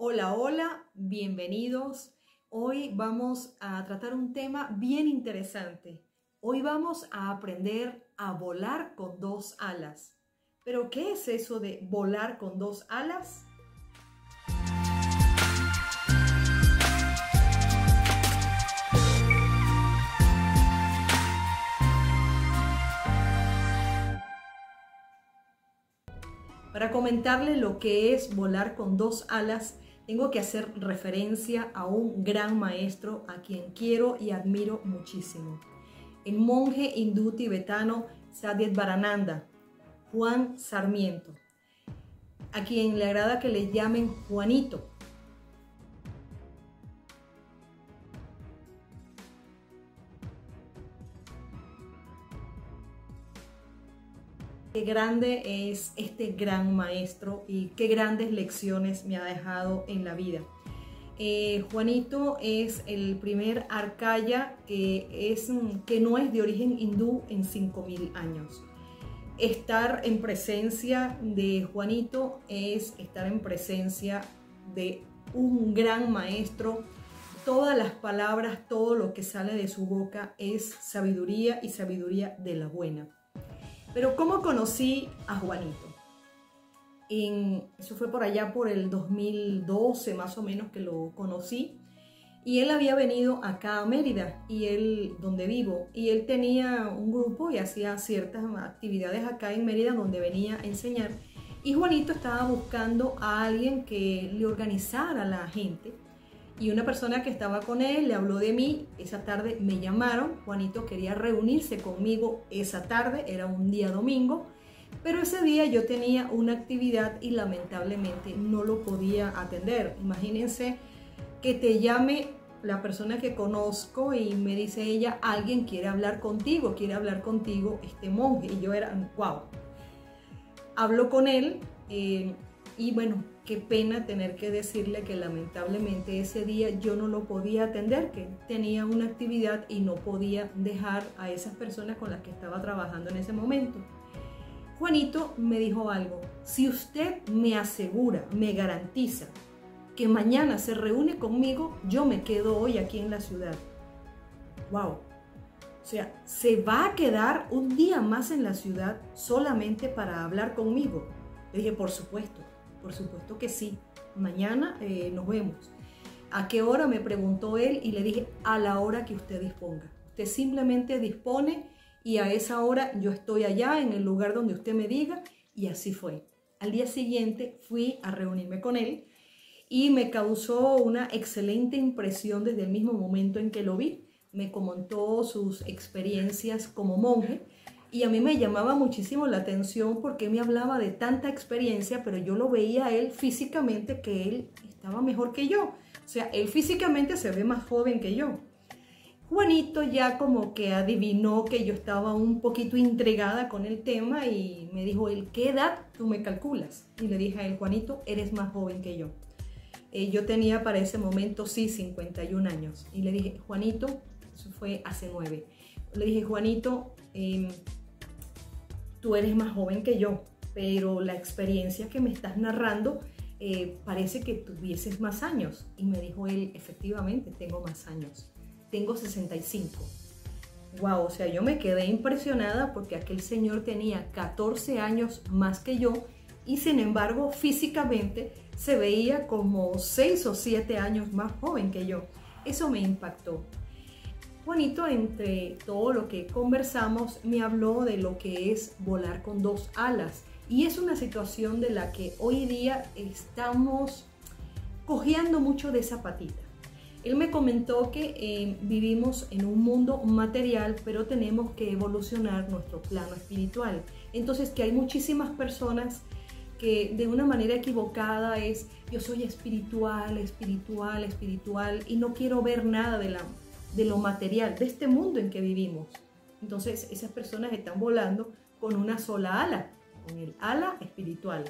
Hola, hola, bienvenidos. Hoy vamos a tratar un tema bien interesante. Hoy vamos a aprender a volar con dos alas. ¿Pero qué es eso de volar con dos alas? Para comentarle lo que es volar con dos alas, tengo que hacer referencia a un gran maestro a quien quiero y admiro muchísimo. El monje hindú tibetano Satyavarananda, Juan Sarmiento, a quien le agrada que le llamen Juanito. Qué grande es este gran maestro y qué grandes lecciones me ha dejado en la vida. Juanito es el primer arcaya que no es de origen hindú en 5000 años. Estar en presencia de Juanito es estar en presencia de un gran maestro. Todas las palabras, todo lo que sale de su boca es sabiduría y sabiduría de la buena. Pero ¿cómo conocí a Juanito? Eso fue por allá por el 2012 más o menos que lo conocí. Y él había venido acá a Mérida, donde vivo, y él tenía un grupo y hacía ciertas actividades acá en Mérida donde venía a enseñar. Y Juanito estaba buscando a alguien que le organizara a la gente. Y una persona que estaba con él le habló de mí. Esa tarde me llamaron. Juanito quería reunirse conmigo esa tarde, era un día domingo, pero ese día yo tenía una actividad y lamentablemente no lo podía atender. Imagínense que te llame la persona que conozco y me dice ella, alguien quiere hablar contigo este monje. Y yo era, wow. Hablo con él y bueno, qué pena tener que decirle que lamentablemente ese día yo no lo podía atender, que tenía una actividad y no podía dejar a esas personas con las que estaba trabajando en ese momento. Juanito me dijo algo: si usted me asegura, me garantiza que mañana se reúne conmigo, yo me quedo hoy aquí en la ciudad. Wow. O sea, ¿se va a quedar un día más en la ciudad solamente para hablar conmigo? Le dije, por supuesto que sí. Mañana nos vemos. ¿A qué hora? Me preguntó él y le dije, a la hora que usted disponga. Usted simplemente dispone y a esa hora yo estoy allá en el lugar donde usted me diga, y así fue. Al día siguiente fui a reunirme con él y me causó una excelente impresión desde el mismo momento en que lo vi. Me comentó sus experiencias como monje y a mí me llamaba muchísimo la atención porque me hablaba de tanta experiencia, pero yo lo veía a él físicamente que él estaba mejor que yo. O sea, él físicamente se ve más joven que yo. Juanito ya como que adivinó que yo estaba un poquito intrigada con el tema y me dijo él, ¿qué edad tú me calculas? Y le dije a él, Juanito, eres más joven que yo. Yo tenía para ese momento, sí, 51 años. Y le dije, Juanito, eso fue hace 9. Le dije, Juanito, tú eres más joven que yo, pero la experiencia que me estás narrando parece que tuvieses más años. Y me dijo él, efectivamente, tengo más años. Tengo 65. Wow, o sea, yo me quedé impresionada porque aquel señor tenía 14 años más que yo y sin embargo físicamente se veía como 6 o 7 años más joven que yo. Eso me impactó. Juanito, entre todo lo que conversamos, me habló de lo que es volar con dos alas. Y es una situación de la que hoy día estamos cojeando mucho de esa patita. Él me comentó que vivimos en un mundo material, pero tenemos que evolucionar nuestro plano espiritual. Entonces, que hay muchísimas personas que de una manera equivocada es, yo soy espiritual, y no quiero ver nada de lo material, de este mundo en que vivimos. Entonces, esas personas están volando con una sola ala, con el ala espiritual.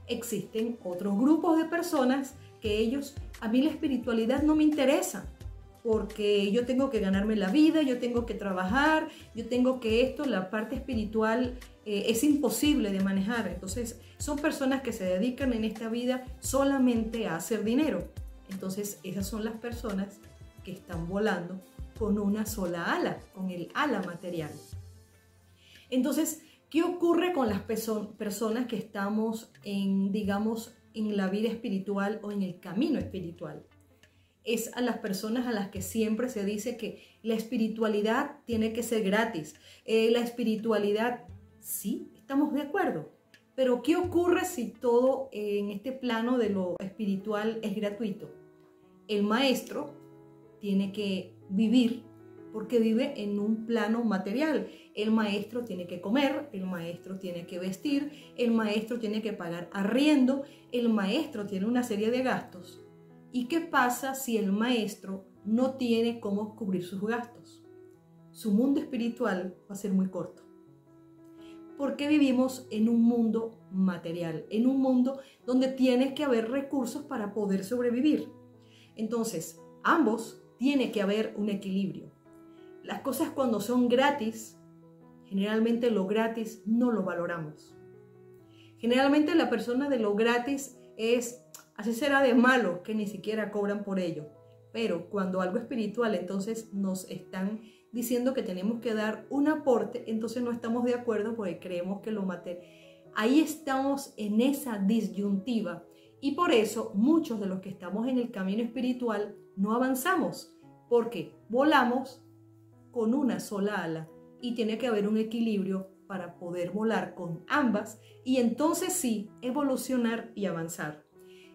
Existen otros grupos de personas que a mí la espiritualidad no me interesa. porque yo tengo que ganarme la vida, yo tengo que trabajar, yo tengo que esto, la parte espiritual es imposible de manejar. Entonces son personas que se dedican en esta vida solamente a hacer dinero. Entonces esas son las personas que están volando con una sola ala, con el ala material. Entonces, ¿qué ocurre con las personas que estamos digamos, en la vida espiritual o en el camino espiritual? Es a las personas a las que siempre se dice que la espiritualidad tiene que ser gratis. La espiritualidad, sí, estamos de acuerdo. Pero ¿qué ocurre si todo en este plano de lo espiritual es gratuito? El maestro tiene que vivir porque vive en un plano material. El maestro tiene que comer, el maestro tiene que vestir, el maestro tiene que pagar arriendo, el maestro tiene una serie de gastos. ¿Y qué pasa si el maestro no tiene cómo cubrir sus gastos? Su mundo espiritual va a ser muy corto. Porque vivimos en un mundo material, en un mundo donde tiene que haber recursos para poder sobrevivir. Entonces, ambos tiene que haber un equilibrio. Las cosas cuando son gratis, generalmente lo gratis no lo valoramos. Generalmente la persona de lo gratis es, así será de malo, que ni siquiera cobran por ello. Pero cuando algo espiritual, entonces nos están diciendo que tenemos que dar un aporte, entonces no estamos de acuerdo porque creemos que lo material. Ahí estamos en esa disyuntiva y por eso muchos de los que estamos en el camino espiritual no avanzamos porque volamos con una sola ala y tiene que haber un equilibrio para poder volar con ambas y entonces sí evolucionar y avanzar.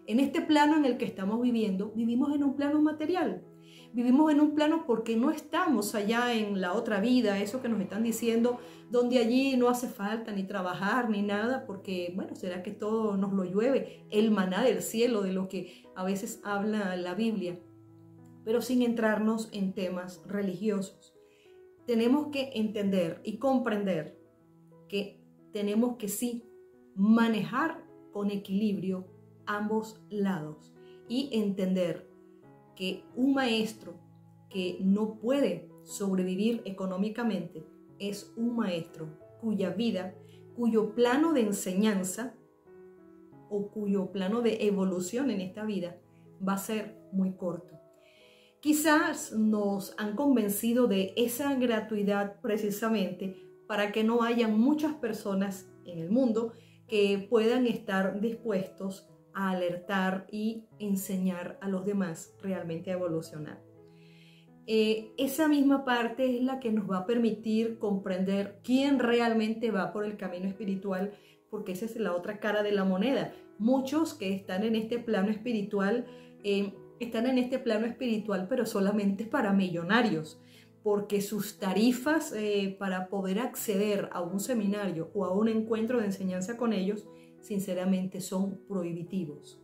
En este plano en el que estamos viviendo, vivimos en un plano material. Vivimos en un plano porque no estamos allá en la otra vida, eso que nos están diciendo, donde allí no hace falta ni trabajar ni nada, porque, bueno, será que todo nos lo llueve, el maná del cielo, de lo que a veces habla la Biblia, pero sin entrarnos en temas religiosos. Tenemos que entender y comprender que tenemos que sí manejar con equilibrio ambos lados y entender que un maestro que no puede sobrevivir económicamente es un maestro cuya vida, cuyo plano de enseñanza o cuyo plano de evolución en esta vida va a ser muy corto. Quizás nos han convencido de esa gratuidad precisamente para que no haya muchas personas en el mundo que puedan estar dispuestos a alertar y enseñar a los demás realmente a evolucionar. Esa misma parte es la que nos va a permitir comprender quién realmente va por el camino espiritual, porque esa es la otra cara de la moneda. Muchos que están en este plano espiritual, pero solamente para millonarios, porque sus tarifas para poder acceder a un seminario o a un encuentro de enseñanza con ellos, sinceramente son prohibitivos.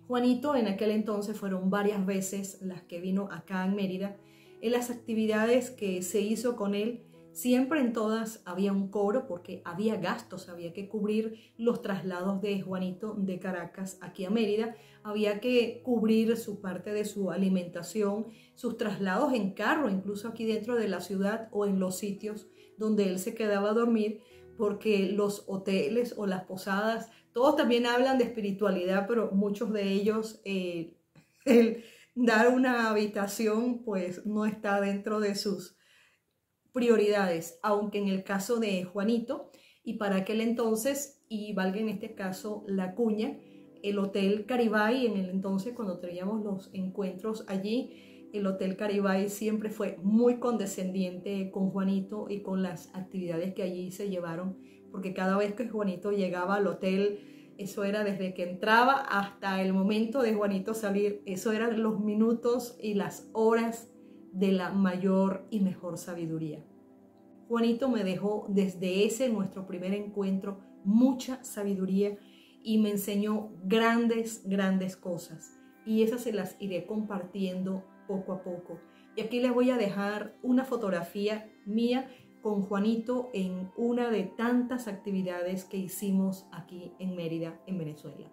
Juanito en aquel entonces fueron varias veces las que vino acá en Mérida. En las actividades que se hizo con él, siempre en todas había un cobro porque había gastos, había que cubrir los traslados de Juanito de Caracas aquí a Mérida, había que cubrir su parte de su alimentación, sus traslados en carro, incluso aquí dentro de la ciudad o en los sitios donde él se quedaba a dormir, porque los hoteles o las posadas, todos también hablan de espiritualidad, pero muchos de ellos, el dar una habitación pues no está dentro de sus prioridades, aunque en el caso de Juanito, y para aquel entonces, y valga en este caso la cuña, el Hotel Caribay, en el entonces cuando teníamos los encuentros allí, el Hotel Caribay siempre fue muy condescendiente con Juanito y con las actividades que allí se llevaron, porque cada vez que Juanito llegaba al hotel, eso era desde que entraba hasta el momento de Juanito salir, eso eran los minutos y las horas de la mayor y mejor sabiduría. Juanito me dejó desde ese nuestro primer encuentro mucha sabiduría y me enseñó grandes cosas, y esas se las iré compartiendo poco a poco. Y aquí les voy a dejar una fotografía mía con Juanito en una de tantas actividades que hicimos aquí en Mérida, en Venezuela.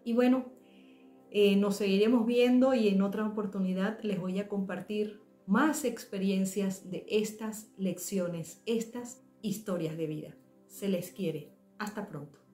Y bueno, nos seguiremos viendo y en otra oportunidad les voy a compartir más experiencias de estas lecciones, estas historias de vida. Se les quiere. Hasta pronto.